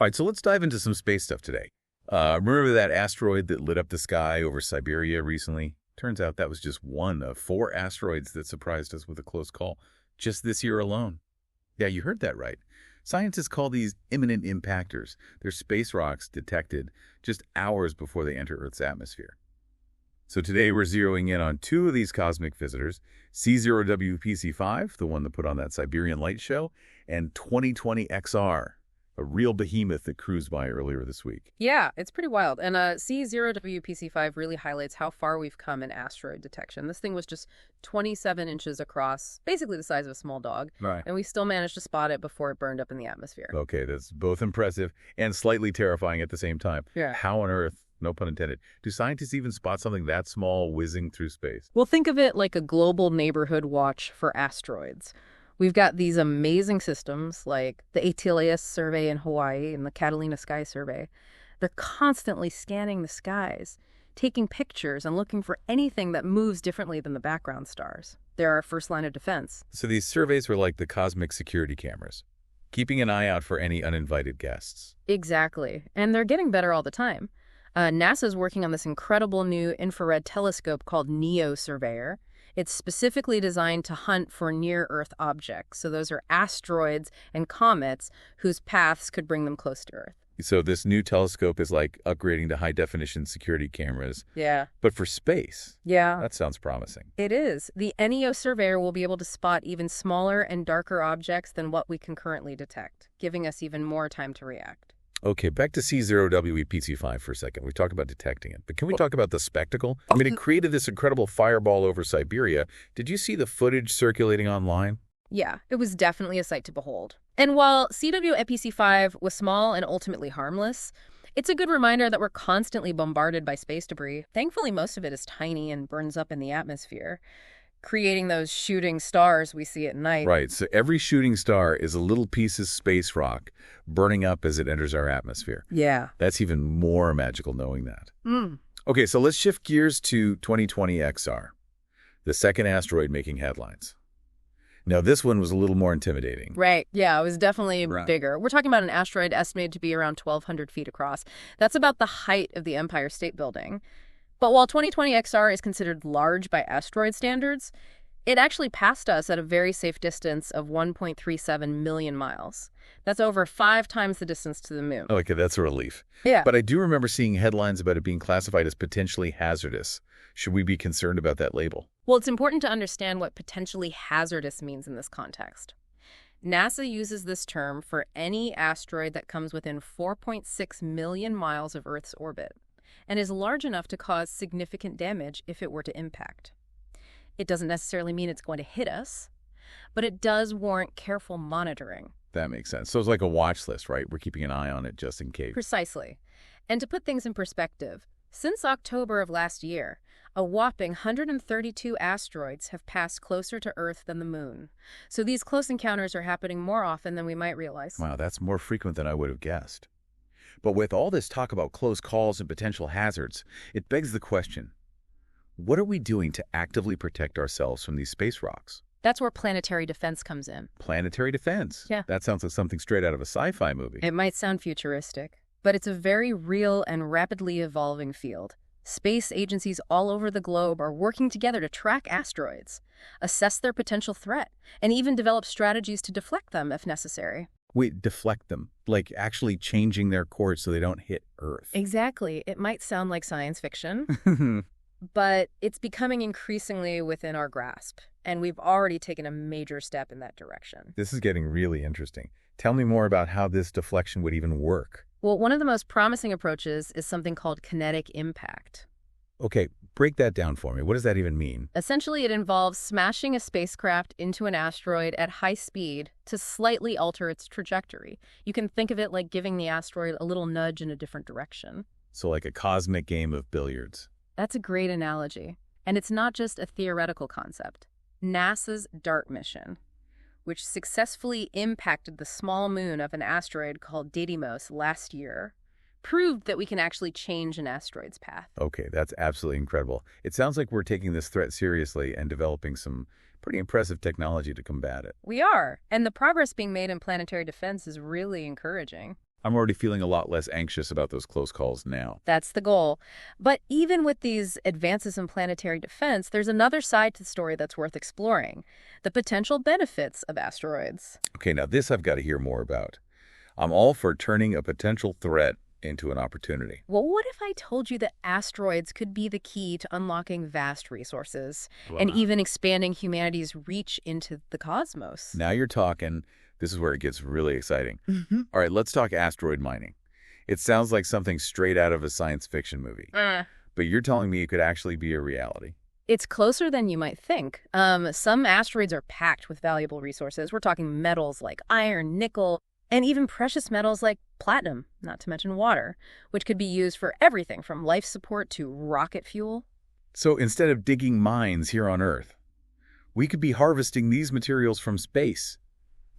All right, so let's dive into some space stuff today. Remember that asteroid that lit up the sky over Siberia recently? Turns out that was just one of 4 asteroids that surprised us with a close call, just this year alone. Yeah, you heard that right. Scientists call these imminent impactors. They're space rocks detected just hours before they enter Earth's atmosphere. So today we're zeroing in on 2 of these cosmic visitors, C0W PC5, the one that put on that Siberian light show, and 2020 XR, a real behemoth that cruised by earlier this week. Yeah, it's pretty wild. And C0W PC5 really highlights how far we've come in asteroid detection. This thing was just 27 inches across, basically the size of a small dog. Right. And we still managed to spot it before it burned up in the atmosphere. Okay, that's both impressive and slightly terrifying at the same time. Yeah. How on earth, no pun intended, do scientists even spot something that small whizzing through space? Well, think of it like a global neighborhood watch for asteroids. We've got these amazing systems like the ATLAS survey in Hawaii and the Catalina Sky Survey. They're constantly scanning the skies, taking pictures and looking for anything that moves differently than the background stars. They're our first line of defense. So these surveys were like the cosmic security cameras, keeping an eye out for any uninvited guests. Exactly. And they're getting better all the time. NASA's working on this incredible new infrared telescope called Surveyor. It's specifically designed to hunt for near-Earth objects. So those are asteroids and comets whose paths could bring them close to Earth. So this new telescope is like upgrading to high-definition security cameras. Yeah. But for space. Yeah. That sounds promising. It is. The Surveyor will be able to spot even smaller and darker objects than what we can currently detect, giving us even more time to react. Okay, back to C0W PC5 for a second. We talked about detecting it, but can we talk about the spectacle? I mean, it created this incredible fireball over Siberia. Did you see the footage circulating online? Yeah, it was definitely a sight to behold. And while C0W-PC5 was small and ultimately harmless, it's a good reminder that we're constantly bombarded by space debris. Thankfully, most of it is tiny and burns up in the atmosphere, creating those shooting stars we see at night. Right, so every shooting star is a little piece of space rock burning up as it enters our atmosphere. Yeah. That's even more magical knowing that. Mm. Okay, so let's shift gears to 2020 XR, the second asteroid making headlines. Now, this one was a little more intimidating. Right. Yeah, it was definitely bigger. We're talking about an asteroid estimated to be around 1,200 feet across. That's about the height of the Empire State Building. But while 2020 XR is considered large by asteroid standards, it actually passed us at a very safe distance of 1.37 million miles. That's over 5 times the distance to the moon. Okay, that's a relief. Yeah. But I do remember seeing headlines about it being classified as potentially hazardous. Should we be concerned about that label? Well, it's important to understand what potentially hazardous means in this context. NASA uses this term for any asteroid that comes within 4.6 million miles of Earth's orbit and is large enough to cause significant damage if it were to impact. It doesn't necessarily mean it's going to hit us, but it does warrant careful monitoring. That makes sense. So it's like a watch list, right? We're keeping an eye on it just in case. Precisely. And to put things in perspective, since October of last year, a whopping 132 asteroids have passed closer to Earth than the moon. So these close encounters are happening more often than we might realize. Wow, that's more frequent than I would have guessed. But with all this talk about close calls and potential hazards, it begs the question, what are we doing to actively protect ourselves from these space rocks? That's where planetary defense comes in. Planetary defense? Yeah. That sounds like something straight out of a sci-fi movie. It might sound futuristic, but it's a very real and rapidly evolving field. Space agencies all over the globe are working together to track asteroids, assess their potential threat, and even develop strategies to deflect them if necessary. Wait, deflect them? Like actually changing their course so they don't hit Earth? Exactly. It might sound like science fiction, but it's becoming increasingly within our grasp, and we've already taken a major step in that direction. This is getting really interesting. Tell me more about how this deflection would even work. Well, one of the most promising approaches is something called kinetic impact. Okay, break that down for me. What does that even mean? Essentially, it involves smashing a spacecraft into an asteroid at high speed to slightly alter its trajectory. You can think of it like giving the asteroid a little nudge in a different direction. So like a cosmic game of billiards. That's a great analogy. And it's not just a theoretical concept. NASA's DART mission, which successfully impacted the small moon of an asteroid called Didymos last year, proved that we can actually change an asteroid's path. Okay, that's absolutely incredible. It sounds like we're taking this threat seriously and developing some pretty impressive technology to combat it. We are, and the progress being made in planetary defense is really encouraging. I'm already feeling a lot less anxious about those close calls now. That's the goal. But even with these advances in planetary defense, there's another side to the story that's worth exploring: the potential benefits of asteroids. Okay, now this I've got to hear more about. I'm all for turning a potential threat into an opportunity. Well, what if I told you that asteroids could be the key to unlocking vast resources and Wow. even expanding humanity's reach into the cosmos? Now you're talking. This is where it gets really exciting. Mhm. All right, let's talk asteroid mining. It sounds like something straight out of a science fiction movie. But you're telling me it could actually be a reality. It's closer than you might think. Some asteroids are packed with valuable resources. We're talking metals like iron, nickel, and even precious metals like platinum, not to mention water, which could be used for everything from life support to rocket fuel. So instead of digging mines here on Earth, we could be harvesting these materials from space.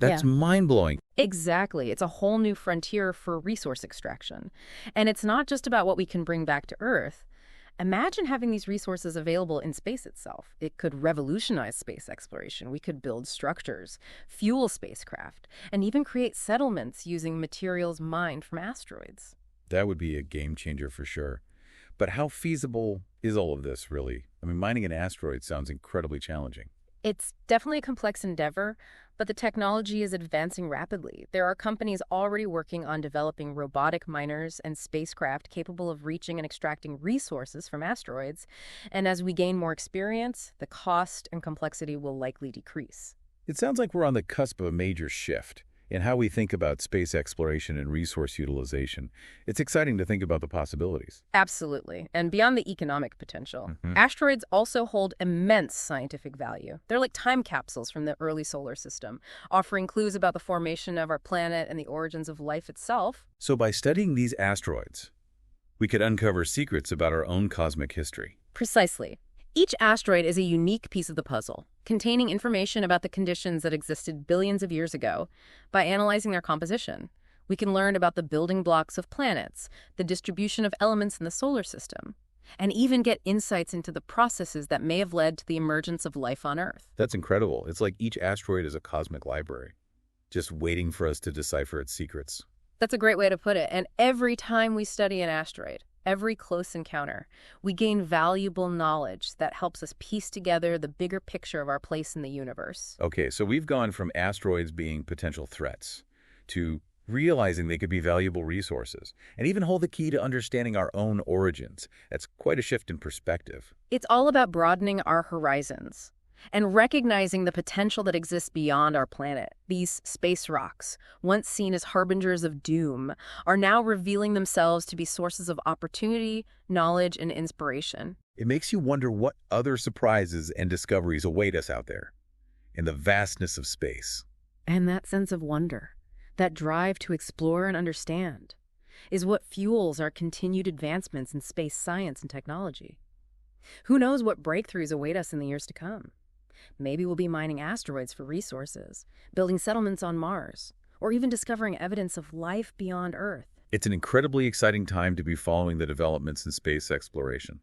That's Yeah. mind-blowing. Exactly. It's a whole new frontier for resource extraction. And it's not just about what we can bring back to Earth. Imagine having these resources available in space itself. It could revolutionize space exploration. We could build structures, fuel spacecraft, and even create settlements using materials mined from asteroids. That would be a game changer for sure. But how feasible is all of this, really? I mean, mining an asteroid sounds incredibly challenging. It's definitely a complex endeavor, but the technology is advancing rapidly. There are companies already working on developing robotic miners and spacecraft capable of reaching and extracting resources from asteroids. And as we gain more experience, the cost and complexity will likely decrease. It sounds like we're on the cusp of a major shift in how we think about space exploration and resource utilization. It's exciting to think about the possibilities. Absolutely. And beyond the economic potential, Mhm. asteroids also hold immense scientific value. They're like time capsules from the early solar system, offering clues about the formation of our planet and the origins of life itself. So by studying these asteroids, we could uncover secrets about our own cosmic history. Precisely. Each asteroid is a unique piece of the puzzle, containing information about the conditions that existed billions of years ago. By analyzing their composition, we can learn about the building blocks of planets, the distribution of elements in the solar system, and even get insights into the processes that may have led to the emergence of life on Earth. That's incredible. It's like each asteroid is a cosmic library, just waiting for us to decipher its secrets. That's a great way to put it. And every time we study an asteroid, every close encounter, we gain valuable knowledge that helps us piece together the bigger picture of our place in the universe. Okay, so we've gone from asteroids being potential threats to realizing they could be valuable resources and even hold the key to understanding our own origins. That's quite a shift in perspective. It's all about broadening our horizons and recognizing the potential that exists beyond our planet. These space rocks, once seen as harbingers of doom, are now revealing themselves to be sources of opportunity, knowledge, and inspiration. It makes you wonder what other surprises and discoveries await us out there in the vastness of space. And that sense of wonder, that drive to explore and understand, is what fuels our continued advancements in space science and technology. Who knows what breakthroughs await us in the years to come? Maybe we'll be mining asteroids for resources, building settlements on Mars, or even discovering evidence of life beyond Earth. It's an incredibly exciting time to be following the developments in space exploration.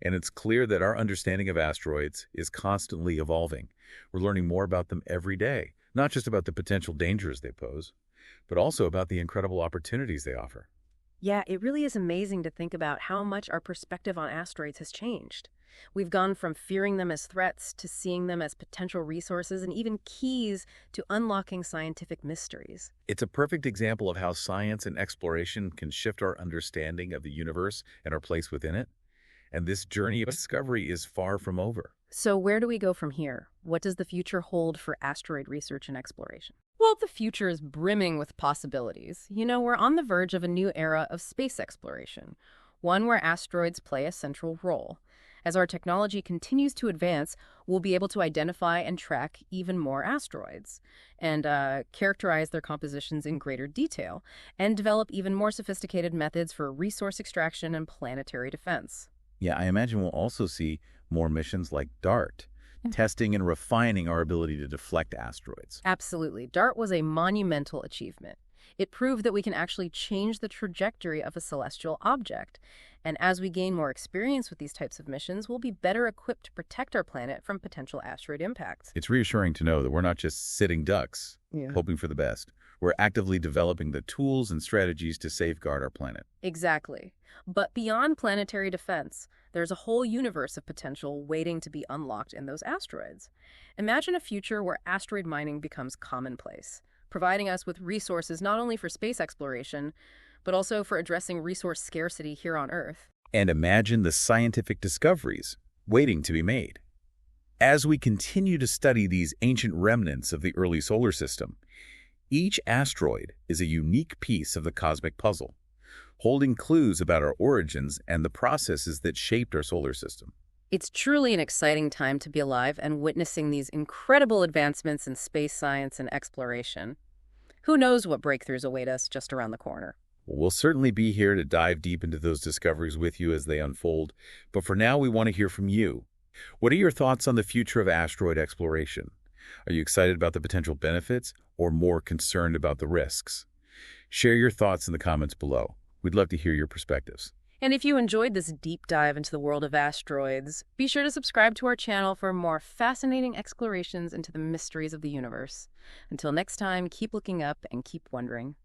And it's clear that our understanding of asteroids is constantly evolving. We're learning more about them every day, not just about the potential dangers they pose, but also about the incredible opportunities they offer. Yeah, it really is amazing to think about how much our perspective on asteroids has changed. We've gone from fearing them as threats to seeing them as potential resources and even keys to unlocking scientific mysteries. It's a perfect example of how science and exploration can shift our understanding of the universe and our place within it. And this journey of discovery is far from over. So where do we go from here? What does the future hold for asteroid research and exploration? Well, the future is brimming with possibilities. We're on the verge of a new era of space exploration, one where asteroids play a central role. As our technology continues to advance, we'll be able to identify and track even more asteroids and characterize their compositions in greater detail and develop even more sophisticated methods for resource extraction and planetary defense. Yeah, I imagine we'll also see more missions like DART, testing and refining our ability to deflect asteroids. Absolutely. DART was a monumental achievement. It proved that we can actually change the trajectory of a celestial object. And as we gain more experience with these types of missions, we'll be better equipped to protect our planet from potential asteroid impacts. It's reassuring to know that we're not just sitting ducks, Yeah. hoping for the best. We're actively developing the tools and strategies to safeguard our planet. Exactly. But beyond planetary defense, there's a whole universe of potential waiting to be unlocked in those asteroids. Imagine a future where asteroid mining becomes commonplace, providing us with resources not only for space exploration, but also for addressing resource scarcity here on Earth. And imagine the scientific discoveries waiting to be made. As we continue to study these ancient remnants of the early solar system, each asteroid is a unique piece of the cosmic puzzle, holding clues about our origins and the processes that shaped our solar system. It's truly an exciting time to be alive and witnessing these incredible advancements in space science and exploration. Who knows what breakthroughs await us just around the corner? We'll certainly be here to dive deep into those discoveries with you as they unfold, but for now we want to hear from you. What are your thoughts on the future of asteroid exploration? Are you excited about the potential benefits or more concerned about the risks? Share your thoughts in the comments below. We'd love to hear your perspectives. And if you enjoyed this deep dive into the world of asteroids, be sure to subscribe to our channel for more fascinating explorations into the mysteries of the universe. Until next time, keep looking up and keep wondering.